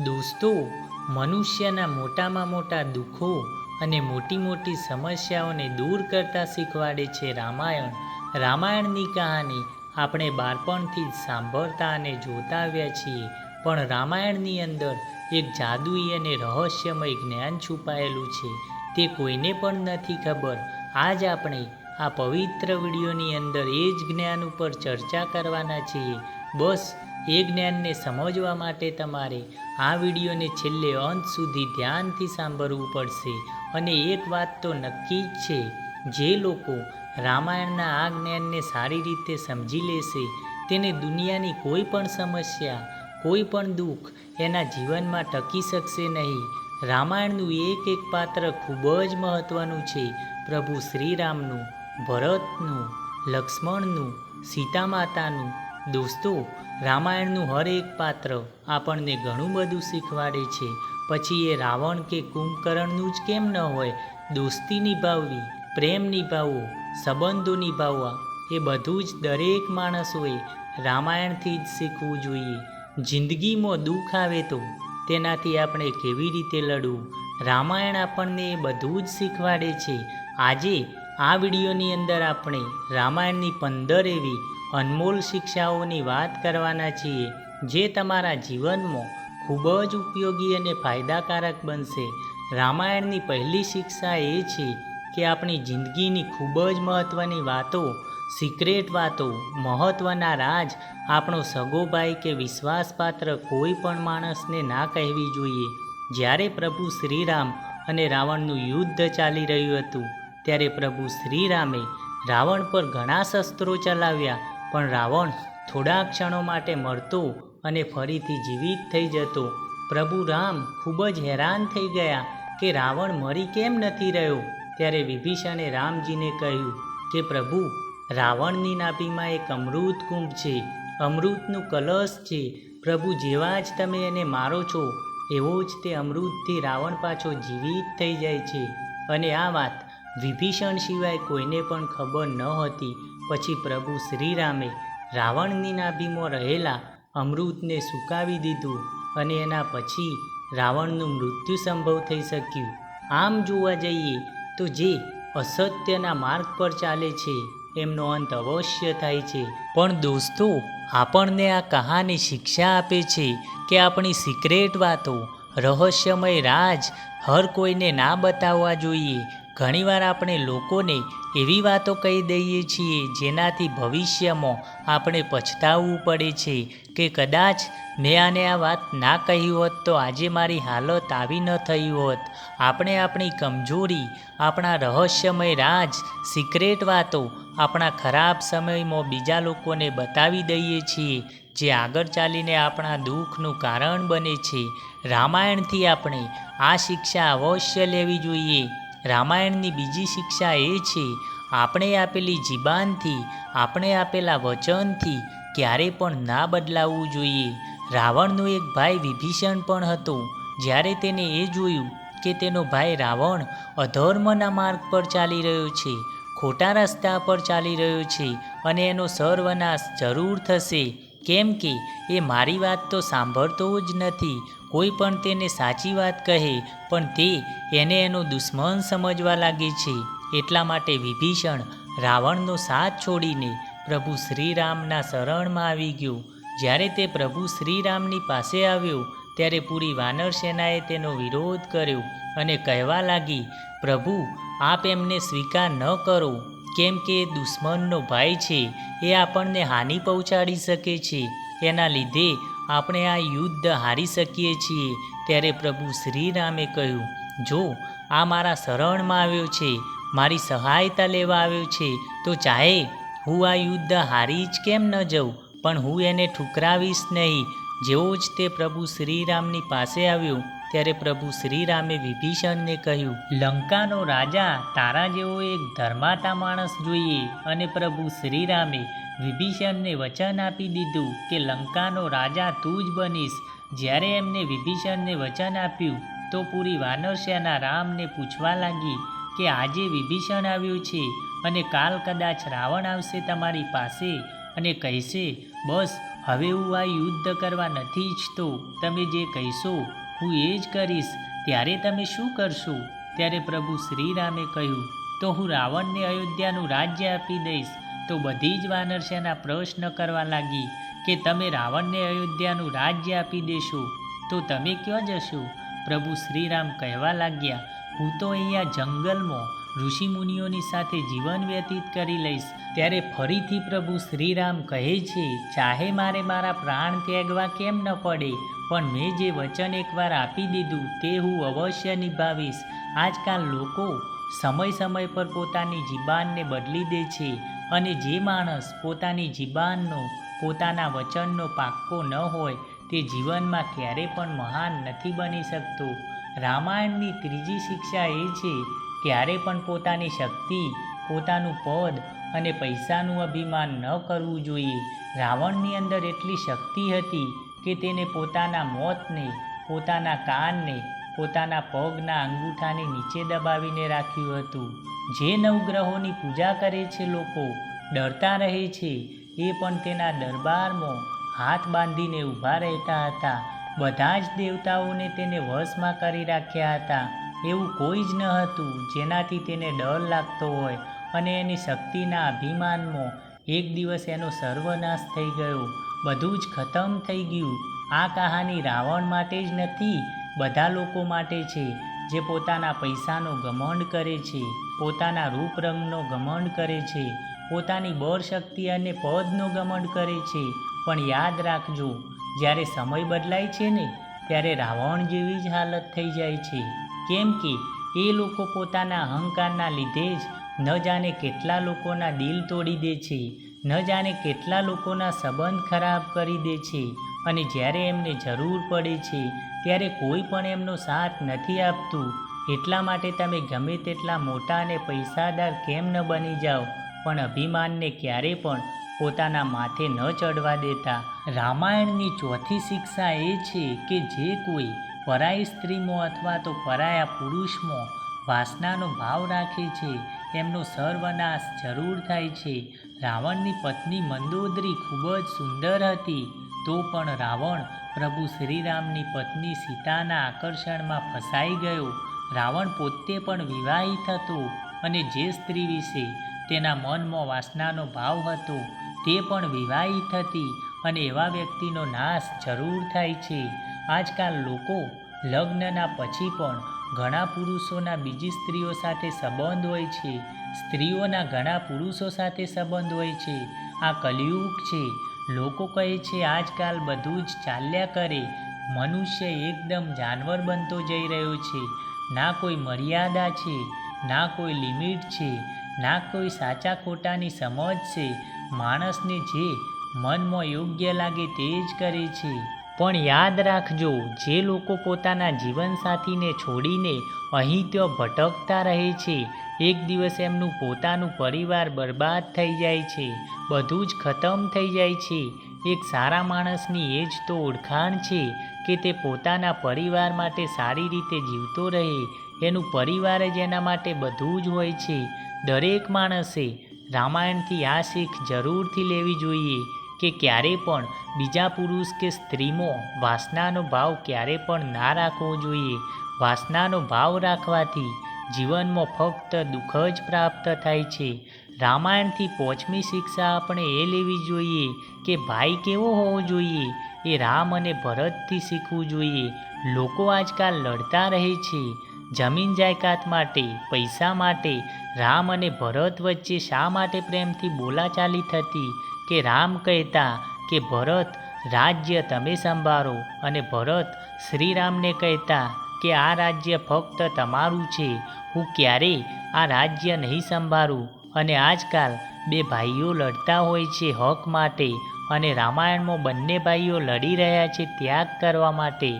દોસ્તો, મનુષ્યના મોટામાં મોટા દુઃખો અને મોટી મોટી સમસ્યાઓને દૂર કરતા શીખવાડે છે રામાયણ. રામાયણની કહાની આપણે બાળપણથી જ સાંભળતા અને જોતા આવ્યા છીએ, પણ રામાયણની અંદર એક જાદુઈ અને રહસ્યમય જ્ઞાન છુપાયેલું છે. તે કોઈને પણ નથી ખબર. આજ આપણે આ પવિત્ર વિડીયોની અંદર એ જ જ્ઞાન ઉપર ચર્ચા કરવાના છીએ. બસ એ જ્ઞાનને સમજવા માટે તમારે આ વિડીયોને છેલ્લે અંત સુધી ધ્યાનથી સાંભળવું પડશે. અને એક વાત તો નક્કી જ છે, જે લોકો રામાયણના આ જ્ઞાનને સારી રીતે સમજી લેશે, તેને દુનિયાની કોઈ પણ સમસ્યા, કોઈ પણ દુઃખ એના જીવનમાં ટકી શકશે નહીં. રામાયણનું એક એક પાત્ર ખૂબ જ મહત્ત્વનું છે. પ્રભુ શ્રીરામનું, ભરતનું, લક્ષ્મણનું, સીતા માતાનું. દોસ્તો, રામાયણનું હર એક પાત્ર આપણને ઘણું બધું શીખવાડે છે. પછી એ રાવણ કે કુંભકર્ણનું જ કેમ ન હોય. દોસ્તી નિભાવવી, પ્રેમ નિભાવવો, સંબંધો નિભાવવા, એ બધું જ દરેક માણસોએ રામાયણથી જ શીખવું જોઈએ. જિંદગીમાં દુઃખ આવે તો તેનાથી આપણે કેવી રીતે લડવું, રામાયણ આપણને એ બધું જ શીખવાડે છે. આજે આ વિડીયોની અંદર આપણે રામાયણની 15 એવી અનમોલ શિક્ષાઓની વાત કરવાના છીએ, જે તમારા જીવનમાં ખૂબ જ ઉપયોગી અને ફાયદાકારક બનશે. રામાયણની પહેલી શિક્ષા એ છે કે આપણી જિંદગીની ખૂબ જ મહત્ત્વની વાતો, સિક્રેટ વાતો, મહત્ત્વના રાજ આપણો સગો ભાઈ કે વિશ્વાસપાત્ર કોઈ પણ માણસને ના કહેવી જોઈએ. જ્યારે પ્રભુ શ્રીરામ અને રાવણનું યુદ્ધ ચાલી રહ્યું હતું, ત્યારે પ્રભુ શ્રીરામે રાવણ પર ઘણા શસ્ત્રો ચલાવ્યા, પણ રાવણ થોડા ક્ષણો માટે મરતો અને ફરીથી જીવિત થઈ જતો. પ્રભુ રામ ખૂબ જ હેરાન થઈ ગયા કે રાવણ મરી કેમ નથી રહ્યો. ત્યારે વિભીષણે રામજીને કહ્યું કે પ્રભુ, રાવણની નાભીમાં એક અમૃત કુંભ છે, અમૃતનું કલશ છે. પ્રભુ, જેવા જ તમે એને મારો છો, એવો જ તે અમૃતથી રાવણ પાછો જીવિત થઈ જાય છે. અને આ વાત વિભીષણ સિવાય કોઈને પણ ખબર ન હતી. પછી પ્રભુ શ્રીરામે રાવણની નાભીમાં રહેલા અમૃતને સુકાવી દીધું અને એના પછી રાવણનું મૃત્યુ સંભવ થઈ શક્યું. આમ જોવા જઈએ તો જે અસત્યના માર્ગ પર ચાલે છે, એમનો અંત અવશ્ય થાય છે. પણ દોસ્તો, આપણને આ કહાની શિક્ષા આપે છે કે આપણી સિક્રેટ વાતો, રહસ્યમય રાજ હર કોઈને ના બતાવવા જોઈએ. ઘણીવાર આપણે લોકોને એવી વાતો કહી દઈએ છીએ જેનાથી ભવિષ્યમાં આપણે પછતાવવું પડે છે કે કદાચ મેં આને આ વાત ના કહી હોત તો આજે મારી હાલત આવી ન થઈ હોત. આપણે આપણી કમજોરી, આપણા રહસ્યમય રાજ, સિક્રેટ વાતો આપણા ખરાબ સમયમાં બીજા લોકોને બતાવી દઈએ છીએ, જે આગળ ચાલીને આપણા દુઃખનું કારણ બને છે. રામાયણથી આપણે આ શિક્ષા અવશ્ય લેવી જોઈએ. રામાયણની બીજી શિક્ષા એ છે, આપણે આપેલી જીબાનથી, આપણે આપેલા વચનથી ક્યારે પણ ના બદલાવવું જોઈએ. રાવણનો એક ભાઈ વિભીષણ પણ હતો. જ્યારે તેને એ જોયું કે તેનો ભાઈ રાવણ અધર્મના માર્ગ પર ચાલી રહ્યો છે, ખોટા રસ્તા પર ચાલી રહ્યો છે અને એનો સર્વનાશ જરૂર થશે, કેમ કે એ મારી વાત તો સાંભળતો જ નથી. કોઈ પણ તેને સાચી વાત કહે પણ તે એને એનો દુશ્મન સમજવા લાગે છે. એટલા માટે વિભીષણ રાવણનો સાથ છોડીને પ્રભુ શ્રીરામના શરણમાં આવી ગયો. જ્યારે તે પ્રભુ શ્રીરામની પાસે આવ્યો, ત્યારે પૂરી વાનર સેનાએ તેનો વિરોધ કર્યો અને કહેવા લાગી, પ્રભુ, આપ એમને સ્વીકાર ન કરો, કેમ કે એ દુશ્મનનો ભાઈ છે, એ આપણને હાનિ પહોંચાડી શકે છે, એના લીધે આપણે આ યુદ્ધ હારી શકીએ છીએ. ત્યારે પ્રભુ શ્રીરામે કહ્યું, જો આ મારા શરણમાં આવ્યો છે, મારી સહાયતા લેવા આવ્યો છે, તો ચાહે હું આ યુદ્ધ હારી જ કેમ ન જાઉં, પણ હું એને ઠુકરાવીશ નહીં. જેવો જ તે પ્રભુ શ્રીરામની પાસે આવ્યો, ત્યારે પ્રભુ શ્રીરામે વિભીષણને કહ્યું, લંકાનો રાજા તારા જેવો એક ધર્માતા માણસ જોઈએ. અને પ્રભુ શ્રીરામે વિભીષણને વચન આપી દીધું કે લંકાનો રાજા તું જ બનીશ. જ્યારે એમને વિભીષણને વચન આપ્યું, તો પૂરી વાનર સેના રામને પૂછવા લાગી કે આજે વિભીષણ આવ્યો છે અને કાલ કદાચ રાવણ આવશે તમારી પાસે અને કહેશે, બસ હવે હું આ યુદ્ધ કરવા નથી ઈચ્છતો, તમે જે કહેશો હું એ જ કરીશ, ત્યારે તમે શું કરશો? ત્યારે પ્રભુ શ્રીરામે કહ્યું, તો હું રાવણને અયોધ્યાનું રાજ્ય આપી દઈશ. તો બધી જ વાનર સેના પ્રશ્ન કરવા લાગી કે તમે રાવણને અયોધ્યાનું રાજ્ય આપી દેશો તો તમે ક્યાં જશો? પ્રભુ શ્રીરામ કહેવા લાગ્યા, હું તો અહીંયા જંગલમાં ઋષિમુનિઓની સાથે જીવન વ્યતીત કરી લઈશ. ત્યારે ફરીથી પ્રભુ શ્રીરામ કહે છે, ચાહે મારે મારા પ્રાણ ત્યાગવા કેમ ન પડે, પણ મેં જે વચન એકવાર આપી દીધું તે હું અવશ્ય નિભાવીશ. આજકાલ લોકો સમય સમય પર પોતાની જીબાનને બદલી દે છે, અને જે માણસ પોતાની જીબાનનો પોતાના વચનનો પાક્કો ન હોય તે જીવનમાં ક્યારે પણ મહાન નથી બની શકતો. રામાયણની ત્રીજી શિક્ષા એ છે, ક્યારે પણ પોતાની શક્તિ, પોતાનું પદ અને પૈસાનું અભિમાન ન કરવું જોઈએ. રાવણની અંદર એટલી શક્તિ હતી કે તેને પોતાના મોતને, પોતાના કાનને, પોતાના પગના અંગૂઠાની નીચે દબાવીને રાખ્યું હતું. જે નવગ્રહોની પૂજા કરે છે લોકો, ડરતા રહે છે, એ પણ તેના દરબારમાં હાથ બાંધીને ઊભા રહેતા હતા. બધા જ દેવતાઓને તેને વશમાં કરી રાખ્યા હતા. એવું કોઈ જ ન હતું જેનાથી તેને ડર લાગતો હોય, અને એની શક્તિના અભિમાનમાં એક દિવસ એનો સર્વનાશ થઈ ગયો. બધું જ ખતમ થઈ ગયું. આ કહાની રાવણ માટે જ નથી, બધા લોકો માટે છે જે પોતાના પૈસાનો ઘમંડ કરે છે, પોતાના રૂપરંગનો ઘમંડ કરે છે, પોતાની બળ શક્તિ અને પદનો ઘમંડ કરે છે. પણ યાદ રાખજો, જ્યારે સમય બદલાય છે ને ત્યારે રાવણ જેવી જ હાલત થઈ જાય છે. કેમ કે એ લોકો પોતાના અહંકારના લીધે જ ન જાણે કેટલા લોકોના દિલ તોડી દે છે, ન જાણે કેટલા લોકોના સંબંધ ખરાબ કરી દે છે, અને જ્યારે એમને જરૂર પડે છે ત્યારે કોઈ પણ એમનો સાથ નથી આપતું. એટલા માટે તમે ગમે તેટલા મોટા અને પૈસાદાર કેમ ન બની જાઓ, પણ અભિમાનને ક્યારે પણ પોતાના માથે ન ચડવા દેતા. રામાયણની ચોથી શિક્ષા એ છે કે જે કોઈ પરાઈ સ્ત્રીમાં અથવા તો પરાયા પુરુષમાં વાસનાનો ભાવ રાખે છે એમનો સર્વનાશ જરૂર થાય છે. રાવણની પત્ની મંદોદરી ખૂબ જ સુંદર હતી, તો પણ રાવણ પ્રભુ શ્રીરામની પત્ની સીતાના આકર્ષણમાં ફસાઈ ગયો. રાવણ પોતે પણ વિવાહિત હતો, અને જે સ્ત્રી વિશે તેના મનમાં વાસનાનો ભાવ હતો તે પણ વિવાહિત હતી, અને એવા વ્યક્તિનો નાશ જરૂર થાય છે. આજકાલ લોકો લગ્નના પછી પણ ઘણા પુરુષોના બીજી સ્ત્રીઓ સાથે સંબંધ હોય છે, સ્ત્રીઓના ઘણા પુરુષો સાથે સંબંધ હોય છે. આ કલિયુગ છે. લોકો કહે છે આજકાલ બધું જ ચાલ્યા કરે, મનુષ્ય એકદમ જાનવર બનતો જઈ રહ્યો છે. ના કોઈ મર્યાદા છે, ના કોઈ લિમિટ છે, ના કોઈ સાચા ખોટાની સમજ છે. માણસને જે મનમાં યોગ્ય લાગે તે જ કરે છે. પણ યાદ રાખજો, જે લોકો પોતાના જીવનસાથીને છોડીને અહીં ત્યાં ભટકતા રહે છે, એક દિવસ એમનું પોતાનું પરિવાર બરબાદ થઈ જાય છે, બધું જ ખતમ થઈ જાય છે. એક સારા માણસની એ જ તો ઓળખાણ છે કે તે પોતાના પરિવાર માટે સારી રીતે જીવતો રહે. એનું પરિવાર જ એના માટે બધું જ હોય છે. દરેક માણસે રામાયણથી આ શીખ જરૂરથી લેવી જોઈએ કે ક્યારે પણ બીજા પુરુષ કે સ્ત્રીમાં વાસનાનો ભાવ ક્યારે પણ ના રાખવો જોઈએ. વાસનાનો ભાવ રાખવાથી જીવનમાં ફક્ત દુઃખ જ પ્રાપ્ત થાય છે. રામાયણથી પાંચમી શિક્ષા આપણે એ લેવી જોઈએ કે ભાઈ કેવો હોવો જોઈએ એ રામ અને ભરતથી શીખવું જોઈએ. લોકો આજકાલ લડતા રહે છે જમીન જાયકાત માટે, પૈસા માટે. રામ અને ભરત વચ્ચે શા માટે પ્રેમથી બોલાચાલી થતી કે રામ કહેતા કે ભરત રાજ્ય તમે સંભાળો, અને ભરત શ્રીરામને કહેતા કે આ રાજ્ય ફક્ત તમારું છે, હું ક્યારેય આ રાજ્ય નહીં સંભાળું. અને આજકાલ બે ભાઈઓ લડતા હોય છે હક માટે, અને રામાયણમાં બંને ભાઈઓ લડી રહ્યા છે ત્યાગ કરવા માટે,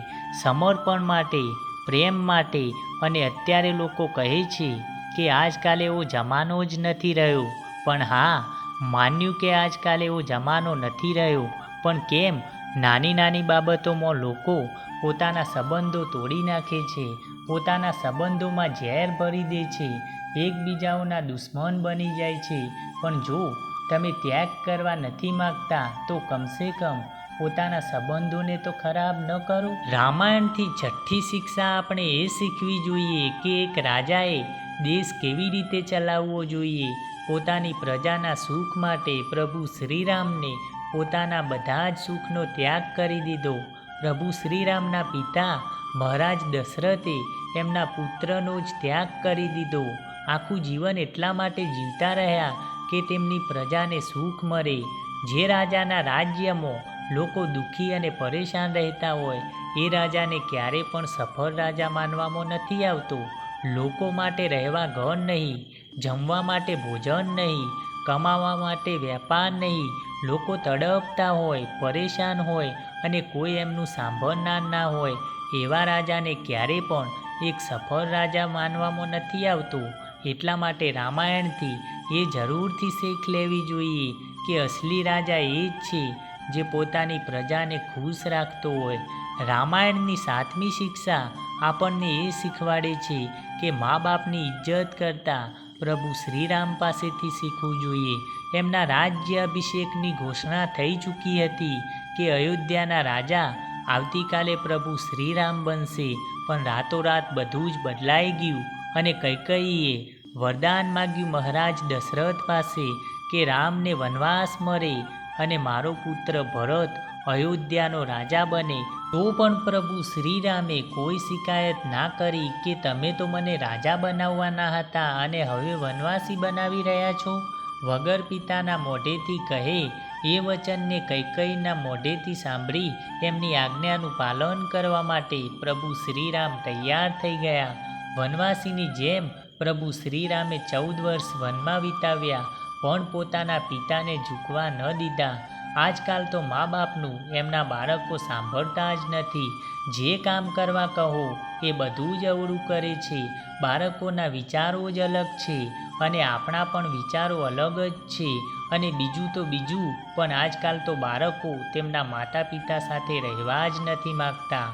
સમર્પણ માટે, પ્રેમ માટે. અને અત્યારે લોકો કહે છે કે આજકાલ એવો જમાનો જ નથી રહ્યો. પણ હા, માન્યું કે આજકાલ એવો જમાનો નથી રહ્યો, પણ કેમ નાની નાની બાબતોમાં લોકો પોતાના સંબંધો તોડી નાખે છે, પોતાના સંબંધોમાં ઝેર ભરી દે છે, એકબીજાઓના દુશ્મન બની જાય છે. પણ જો તમે ત્યાગ કરવા નથી માગતા તો કમસે કમ પોતાના સંબંધોને તો ખરાબ ન કરો. રામાયણથી છઠ્ઠી શિક્ષા આપણે એ શીખવી જોઈએ કે એક રાજાએ દેશ કેવી રીતે ચલાવવો જોઈએ. પોતાની પ્રજાના સુખ માટે પ્રભુ શ્રીરામને પોતાના બધા જ સુખનો ત્યાગ કરી દીધો. પ્રભુ શ્રીરામના પિતા મહારાજ દશરથે એમના પુત્રનો જ ત્યાગ કરી દીધો. આખું જીવન એટલા માટે જીવતા રહ્યા કે તેમની પ્રજાને સુખ મળે. જે રાજાના રાજ્યમાં લોકો દુઃખી અને પરેશાન રહેતા હોય એ રાજાને ક્યારે પણ સફળ રાજા માનવામાં નથી આવતો. લોકો માટે રહેવા ઘર નહીં, જમવા માટે ભોજન નહીં, કમાવા માટે વેપાર નહીં, લોકો તડપતા હોય, પરેશાન હોય અને કોઈ એમનું સાંભળનાર ના હોય એવા રાજાને ક્યારે પણ એક સફળ રાજા માનવામાં નથી આવતો. એટલા માટે રામાયણથી એ જરૂરથી શીખ લેવી જોઈએ કે અસલી રાજા એ જ છે જે પોતાની પ્રજાને ખુશ રાખતો હોય. રામાયણની 7મી શિક્ષા આપણને એ શીખવાડે છે કે મા બાપની ઇજ્જત કરતાં પ્રભુ શ્રીરામ પાસેથી શીખવું જોઈએ. એમના રાજ્ય અભિષેકની ઘોષણા થઈ ચૂકી હતી કે અયોધ્યાના રાજા આવતીકાલે પ્રભુ શ્રીરામ બનશે. પણ રાતોરાત બધું જ બદલાઈ ગયું અને કૈકેયીએ વરદાન માગ્યું મહારાજ દશરથ પાસે કે રામને વનવાસ મળે અને મારો પુત્ર ભરત અયોધ્યાનો રાજા બને. તો પણ પ્રભુ શ્રીરામે કોઈ શિકાયત ના કરી કે તમે તો મને રાજા બનાવવાના હતા અને હવે વનવાસી બનાવી રહ્યા છો. વગર પિતાના મોઢેથી કહે એ વચનને કૈકેયીના મોઢેથી સાંભળી એમની આજ્ઞાનું પાલન કરવા માટે પ્રભુ શ્રીરામ તૈયાર થઈ ગયા. વનવાસીની જેમ પ્રભુ શ્રીરામે 14 વર્ષ વનમાં વિતાવ્યા પણ પોતાના પિતાને ઝૂકવા ન દીધા. આજકાલ તો મા બાપનું એમના બાળકો સાંભળતા જ નથી. જે કામ કરવા કહો એ બધું જ અવળું કરે છે. બાળકોના વિચારો જ અલગ છે અને આપણા પણ વિચારો અલગ જ છે. અને બીજું તો બીજું પણ આજકાલ તો બાળકો તેમના માતા પિતા સાથે રહેવા જ નથી માગતા.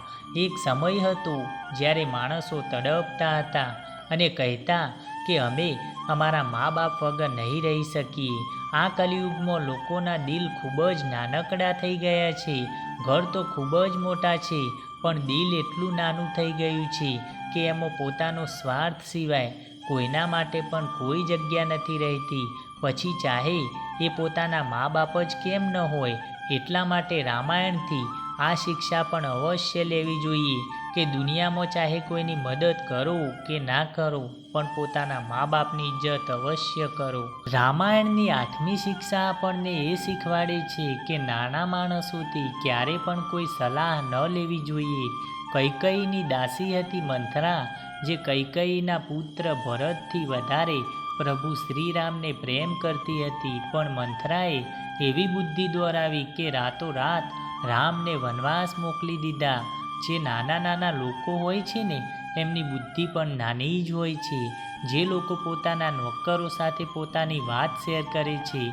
એક સમય હતો જ્યારે માણસો તડપતા હતા અને કહેતા કે અમે અમારા મા બાપ વગર નહીં રહી શકીએ. આ કલિયુગમાં લોકોના દિલ ખૂબ જ નાનકડા થઈ ગયા છે. ઘર તો ખૂબ જ મોટા છે પણ દિલ એટલું નાનું થઈ ગયું છે કે એમાં પોતાનો સ્વાર્થ સિવાય કોઈના માટે પણ કોઈ જગ્યા નથી રહેતી. પછી ચાહે એ પોતાના મા બાપ જ કેમ ન હોય. એટલા માટે રામાયણથી આ શિક્ષા પણ અવશ્ય લેવી જોઈએ કે દુનિયામાં ચાહે કોઈની મદદ કરો કે ના કરો પણ પોતાના મા બાપની ઇજ્જત અવશ્ય કરો. રામાયણની 8મી શિક્ષા આપણને એ શીખવાડે છે કે નાના માણસોથી ક્યારે પણ કોઈ સલાહ ન લેવી જોઈએ. કૈકેયીની દાસી હતી મંથરા જે કૈકેયીના પુત્ર ભરતથી વધારે પ્રભુ શ્રીરામને પ્રેમ કરતી હતી. પણ મંથરાએ એવી બુદ્ધિ દોરાવી કે રાતોરાત રામને વનવાસ મોકલી દીધા. જે નાના લોકો હોય છે ને એમની બુદ્ધિ પણ નાની જ હોય છે. જે લોકો પોતાના નોકરો સાથે પોતાની વાત શેર કરે છે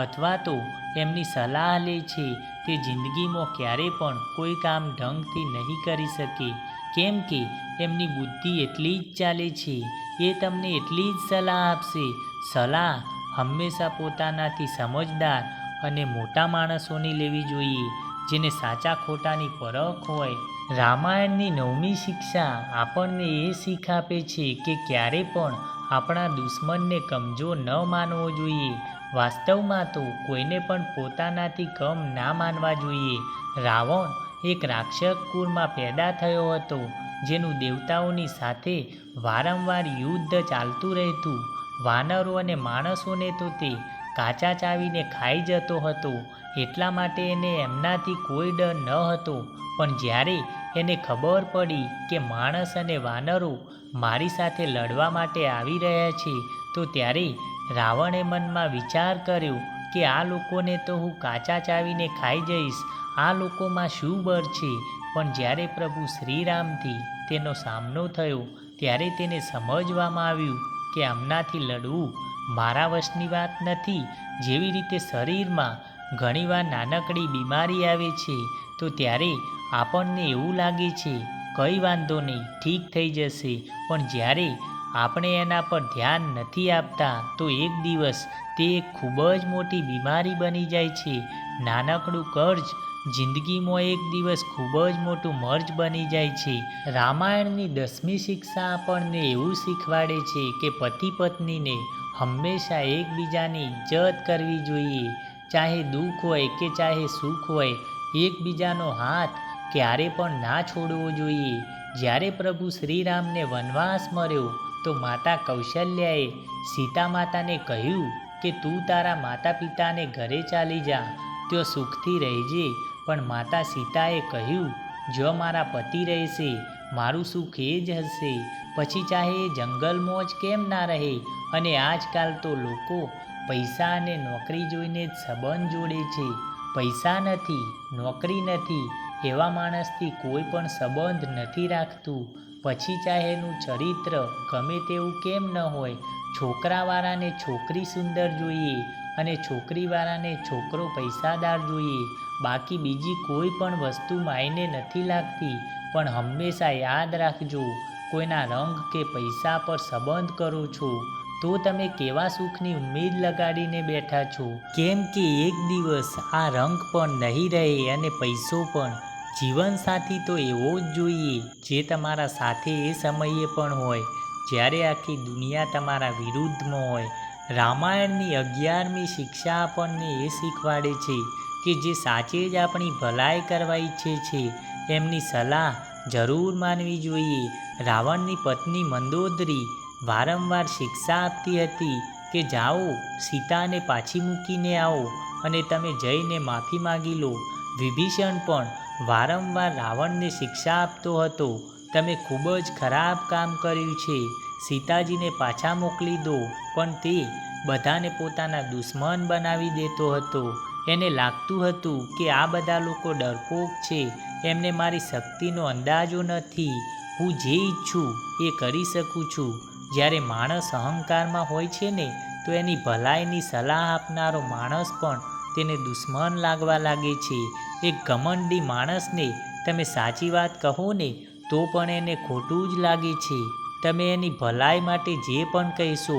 અથવા તો એમની સલાહ લે છે તે જિંદગીમાં ક્યારે પણ કોઈ કામ ઢંગથી નહીં કરી શકે. કેમ કે એમની બુદ્ધિ એટલી જ ચાલે છે. એ તમને એટલી જ સલાહ આપશે. સલાહ હંમેશા પોતાનાથી સમજદાર અને મોટા માણસોની લેવી જોઈએ જેને સાચા ખોટાની પરખ હોય. રામાયણની 9મી શિક્ષા આપણને એ શીખ આપે છે કે ક્યારે પણ આપણા દુશ્મનને કમજોર ન માનવો જોઈએ. વાસ્તવમાં તો કોઈને પણ પોતાનાથી કમ ના માનવા જોઈએ. રાવણ એક રાક્ષસ કુળમાં પેદા થયો હતો જેનું દેવતાઓની સાથે વારંવાર યુદ્ધ ચાલતું રહેતું. વાનરો અને માણસોને તો તે કાચા ચાવીને ખાઈ જતો હતો. એટલા માટે એને એમનાથી કોઈ ડર ન હતો. પણ જ્યારે એને ખબર પડી કે માણસ અને વાનરો મારી સાથે લડવા માટે આવી રહ્યા છે તો ત્યારે રાવણે મનમાં વિચાર કર્યો કે આ લોકોને તો હું કાચા ચાવીને ખાઈ જઈશ. આ લોકોમાં શું બળ છે. પણ જ્યારે પ્રભુ શ્રીરામથી તેનો સામનો થયો ત્યારે તેને સમજવામાં આવ્યું કે આમનાથી લડવું મારા વશની વાત નથી. જેવી રીતે શરીરમાં ઘણીવાર નાનકડી બીમારી આવે છે તો ત્યારે આપણને એવું લાગે છે કંઈ વાંધો નહીં, ઠીક થઈ જશે. પણ જ્યારે આપણે એના પર ધ્યાન નથી આપતા તો એક દિવસ તે એક ખૂબ જ મોટી બીમારી બની જાય છે. નાનકડું કર્જ જિંદગીમાં એક દિવસ ખૂબ જ મોટું મર્જ બની જાય છે. રામાયણની 10મી શિક્ષા આપણને એવું શીખવાડે છે કે પતિ પત્નીને હંમેશા એકબીજાની ઇજ્જત કરવી જોઈએ. ચાહે દુઃખ હોય કે ચાહે સુખ હોય, એકબીજાનો હાથ ક્યારે પણ ના છોડવો જોઈએ. જ્યારે પ્રભુ શ્રીરામને વનવાસ મળ્યો તો માતા કૌશલ્યાએ સીતા માતાને કહ્યું કે તું તારા માતા પિતાને ઘરે ચાલી જા, ત્યાં સુખથી રહેજે. પણ માતા સીતાએ કહ્યું, જો મારા પતિ રહેશે, મારું સુખ એ જ હશે. પછી ચાહે એ જંગલમાં જ કેમ ના રહે. અને આજકાલ તો લોકો પૈસા અને નોકરી જોઈને જ સંબંધ જોડે છે. પૈસા નથી, નોકરી નથી, એવા માણસથી કોઈ પણ સંબંધ નથી રાખતું. પછી ચાહે એનું ચરિત્ર ગમે તેવું કેમ ન હોય. છોકરાવાળાને છોકરી સુંદર જોઈએ અને છોકરીવાળાને છોકરો પૈસાદાર જોઈએ. બાકી બીજી કોઈ પણ વસ્તુ માયને નથી લાગતી. પણ હંમેશા યાદ રાખજો, કોઈના રંગ કે પૈસા પર સંબંધ કરો છો તો તમે કેવા સુખની ઉમ્મીદ લગાડીને બેઠા છો. કેમ કે એક દિવસ આ રંગ પણ નહીં રહે અને પૈસો પણ. જીવનસાથી તો એવો જ જોઈએ જે તમારા સાથે એ સમયે પણ હોય જ્યારે આખી દુનિયા તમારા વિરુદ્ધમાં હોય. રામાયણની 11મી શિક્ષા આપણને એ શીખવાડે છે કે જે સાચે જ આપણી ભલાઈ કરવા ઈચ્છે છે એમની સલાહ જરૂર માનવી જોઈએ. રાવણની પત્ની મંદોદરી વારંવાર શિક્ષા આપતી હતી કે જાઓ, સીતાને પાછી મૂકીને આવો અને તમે જઈને માફી માગી લો. વિભીષણ પણ વારંવાર રાવણને શિક્ષા આપતો હતો, તમે ખૂબ જ ખરાબ કામ કર્યું છે, સીતાજીને પાછા મોકલી દો. પણ તે બધાને પોતાના દુશ્મન બનાવી દેતો હતો. એને લાગતું હતું કે આ બધા લોકો ડરપોક છે, એમને મારી શક્તિનો અંદાજો નથી, હું જે ઈચ્છું એ કરી શકું છું. જ્યારે માણસ અહંકારમાં હોય છે ને તો એની ભલાઈની સલાહ આપનારો માણસ પણ તેને દુશ્મન લાગવા લાગે છે. એક ઘમંડી માણસને તમે સાચી વાત કહો ને તો પણ એને ખોટું જ લાગે છે. તમે એની ભલાઈ માટે જે પણ કહેશો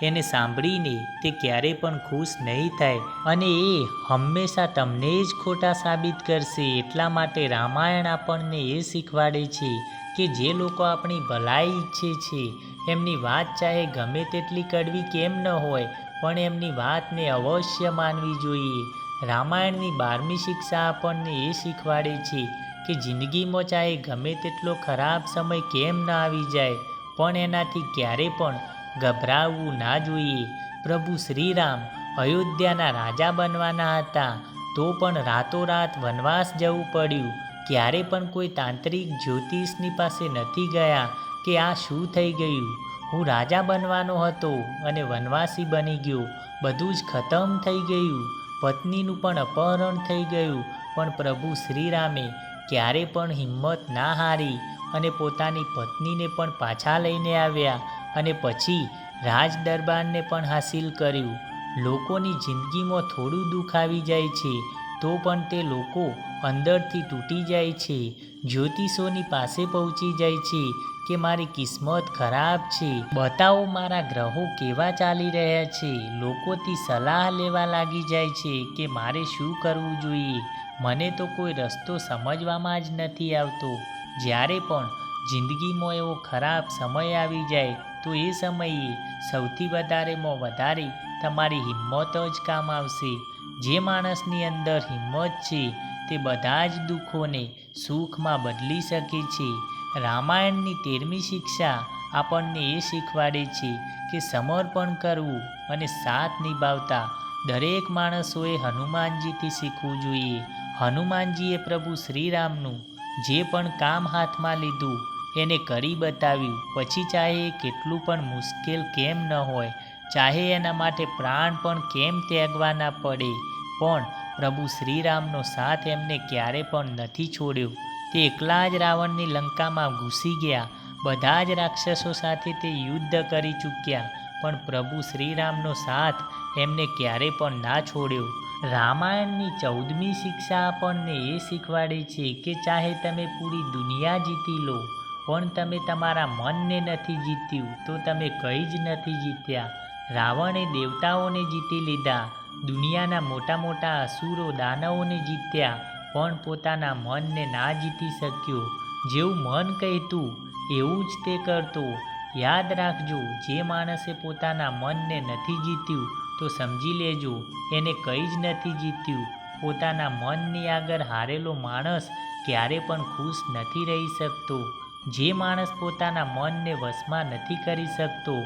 એને સાંભળીને તે ક્યારેય પણ ખુશ નહીં થાય અને એ હંમેશા તમને જ ખોટા સાબિત કરશે. એટલા માટે રામાયણ આપણને એ શીખવાડે છે કે જે લોકો આપણી ભલાઈ ઈચ્છે છે એમની વાત ચાહે ગમે તેટલી કડવી કેમ ન હોય પણ એમની વાતને અવશ્ય માનવી જોઈએ. રામાયણની 12મી શિક્ષા આપણને એ શીખવાડે છે કે જિંદગીમાં ચાહે ગમે તેટલો ખરાબ સમય કેમ ન આવી જાય પણ એનાથી ક્યારે પણ ગભરાવવું ના જોઈએ. પ્રભુ શ્રીરામ અયોધ્યાના રાજા બનવાના હતા તો પણ રાતોરાત વનવાસ જવું પડ્યું. ક્યારે પણ કોઈ તાંત્રિક જ્યોતિષની પાસે નથી ગયા કે આ શું થઈ ગયું, હું રાજા બનવાનો હતો અને વનવાસી બની ગયો, બધું જ ખતમ થઈ ગયું, પત્નીનું પણ અપહરણ થઈ ગયું. પણ પ્રભુ શ્રીરામે ક્યારે પણ હિંમત ના હારી અને પોતાની પત્નીને પણ પાછા લઈને આવ્યા અને પછી રાજ દરબારને પણ હાસિલ કર્યું. લોકોની જિંદગીમાં થોડું દુઃખ આવી જાય છે તો પણ તે લોકો અંદરથી તૂટી જાય છે, જ્યોતિષોની પાસે પહોંચી જાય છે કે મારી કિસ્મત ખરાબ છે, બતાવો મારા ગ્રહો કેવા ચાલી રહ્યા છે. લોકોથી સલાહ લેવા લાગી જાય છે કે મારે શું કરવું જોઈએ, મને તો કોઈ રસ્તો સમજવામાં જ નથી આવતો. જ્યારે પણ જિંદગીમાં એવો ખરાબ સમય આવી જાય તો એ સમયે સૌથી વધારેમાં વધારે તમારી હિંમત જ કામ આવશે. જે માણસની અંદર હિંમત છે તે બધા જ દુઃખોને સુખમાં બદલી શકે છે. રામાયણની 13મી શિક્ષા આપણને એ શીખવાડે છે કે સમર્પણ કરવું અને સાથ નિભાવતા દરેક માણસોએ હનુમાનજીથી શીખવું જોઈએ. હનુમાનજીએ પ્રભુ શ્રીરામનું જે પણ કામ હાથમાં લીધું એને કરી બતાવ્યું. પછી ચાહે એ કેટલું પણ મુશ્કેલ કેમ ન હોય, ચાહે એના માટે પ્રાણ પણ કેમ ત્યાગવાના પડે, પણ પ્રભુ શ્રીરામનો સાથ એમને ક્યારે પણ નથી છોડ્યો. તે એકલા જ રાવણની લંકામાં ઘૂસી ગયા, બધા જ રાક્ષસો સાથે તે યુદ્ધ કરી ચૂક્યા પણ પ્રભુ શ્રીરામનો સાથ એમને ક્યારે પણ ના છોડ્યો. રામાયણની 14મી શિક્ષા આપણને એ શીખવાડે છે કે ચાહે તમે પૂરી દુનિયા જીતી લો પણ તમે તમારા મનને નથી જીત્યું તો તમે કંઈ જ નથી જીત્યા. રાવણે દેવતાઓને જીતી લીધા, દુનિયાના મોટા મોટા અસુરો દાનવોને જીત્યા પણ પોતાના મનને ના જીતી શક્યો. જેવું મન કહેતું એવું જ તે કરતો. યાદ રાખજો, જે માણસે પોતાના મનને નથી જીત્યું તો સમજી લેજો એને કંઈ જ નથી જીત્યું. પોતાના મનની આગળ હારેલો માણસ ક્યારે પણ ખુશ નથી રહી શકતો. જે માણસ પોતાના મનને વશમાં નથી કરી શકતો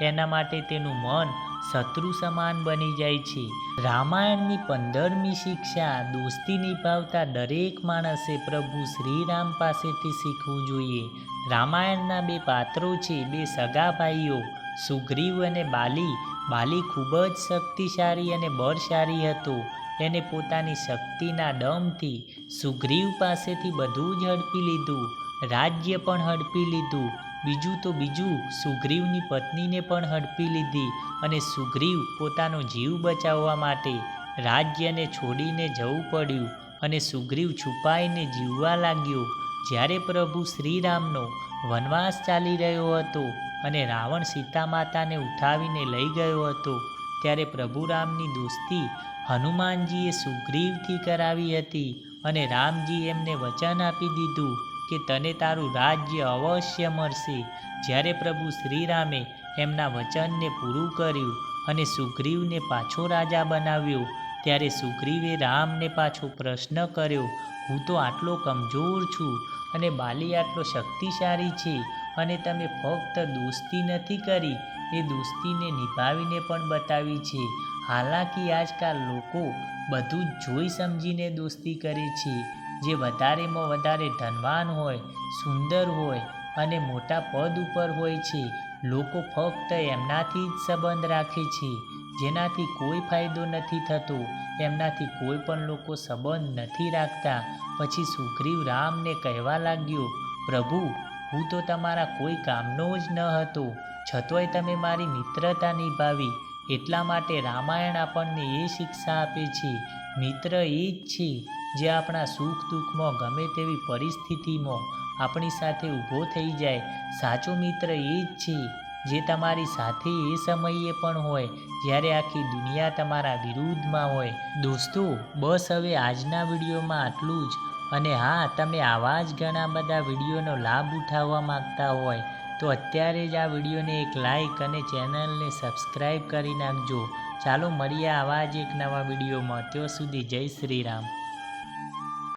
એના માટે તેનું મન શત્રુ સમાન બની જાય છે. રામાયણની 15મી શિક્ષા: દોસ્તી નિભાવતા દરેક માણસે પ્રભુ શ્રીરામ પાસેથી શીખવું જોઈએ. રામાયણના 2 પાત્રો છે, 2 સગા ભાઈઓ, સુગ્રીવ અને બાલી. બાલી ખૂબ જ શક્તિશાળી અને બળશાળી હતો. એને પોતાની શક્તિના દમથી સુગ્રીવ પાસેથી બધું જ હડપી લીધું. રાજ્ય પણ હડપી લીધું. બીજું તો બીજું, સુગ્રીવની પત્નીને પણ હડપી લીધી અને સુગ્રીવ પોતાનો જીવ બચાવવા માટે રાજ્યને છોડીને જવું પડ્યું અને સુગ્રીવ છુપાઈને જીવવા લાગ્યો. જ્યારે પ્રભુ શ્રીરામનો વનવાસ ચાલી રહ્યો હતો અને રાવણ સીતા માતાને ઉઠાવીને લઈ ગયો હતો, ત્યારે પ્રભુ રામની દોસ્તી હનુમાનજીએ સુગ્રીવથી કરાવી હતી અને રામજી એમને વચન આપી દીધું કે તને તારું રાજ્ય અવશ્ય મળશે. જ્યારે પ્રભુ શ્રીરામે એમના વચનને પૂરું કર્યું અને સુગ્રીવને પાછો રાજા બનાવ્યો, ત્યારે સુગ્રીવે રામને પાછો પ્રશ્ન કર્યો, હું તો આટલો કમજોર છું અને બાલી આટલો શક્તિશાળી છે અને તમે ફક્ત દોસ્તી નથી કરી, એ દોસ્તીને નિભાવીને પણ બતાવી છે. હાલાકી આજકાલ લોકો બધું જ જોઈ સમજીને દોસ્તી કરે છે. જે વધારેમાં વધારે ધનવાન હોય, સુંદર હોય અને મોટા પદ ઉપર હોય છે, લોકો ફક્ત એમનાથી જ સંબંધ રાખે છે. જેનાથી કોઈ ફાયદો નથી થતો, એમનાથી કોઈ પણ લોકો સંબંધ નથી રાખતા. પછી સુગ્રીવ રામને કહેવા લાગ્યો, પ્રભુ, હું તો તમારા કોઈ કામનો જ ન હતો, છતોય તમે મારી મિત્રતા નિભાવી. એટલા માટે રામાયણ આપણને એ શિક્ષા આપે છે, મિત્ર એ જ છે જે આપણા સુખ દુઃખમાં ગમે તેવી પરિસ્થિતિમાં આપણી સાથે ઊભો થઈ જાય. સાચો મિત્ર એ જ છે જે તમારી સાથે એ સમયે પણ હોય જ્યારે આખી દુનિયા તમારા વિરુદ્ધમાં હોય. દોસ્તો, બસ હવે આજના વિડીયોમાં આટલું જ. અને હા, તમે આવા જ ઘણા બધા વિડીયોનો લાભ ઉઠાવવા માંગતા હોય તો અત્યારે જ આ વિડીયોને એક લાઈક અને ચેનલને સબસ્ક્રાઈબ કરી નાખજો. ચાલો મળીએ આવા જ એક નવા વિડીયોમાં. ત્યાં સુધી જય શ્રી રામ.